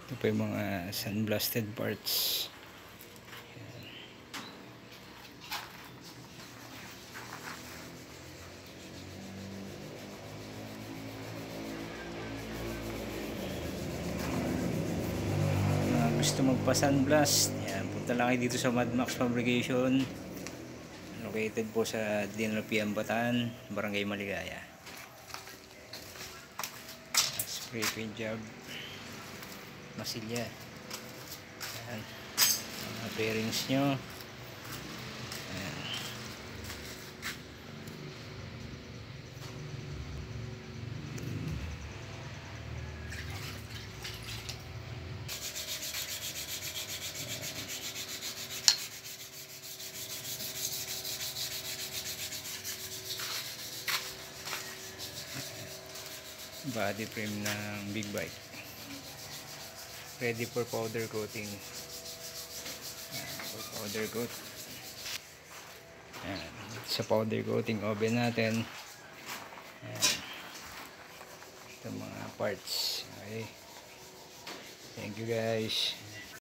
Ito pa yung mga sandblasted parts. Gusto magpa-sunblast, yan, punta lang kayo dito sa Madmax Fabrication, located po sa Dinalapian, Bataan, Barangay Maligaya. Spray paint job, masilya, yan, mga bearings nyo, yan. Body frame ng big bike, ready for powder coating. For powder coat, yan. Sa powder coating oven natin, yan. Ito mga parts. Okay, thank you guys.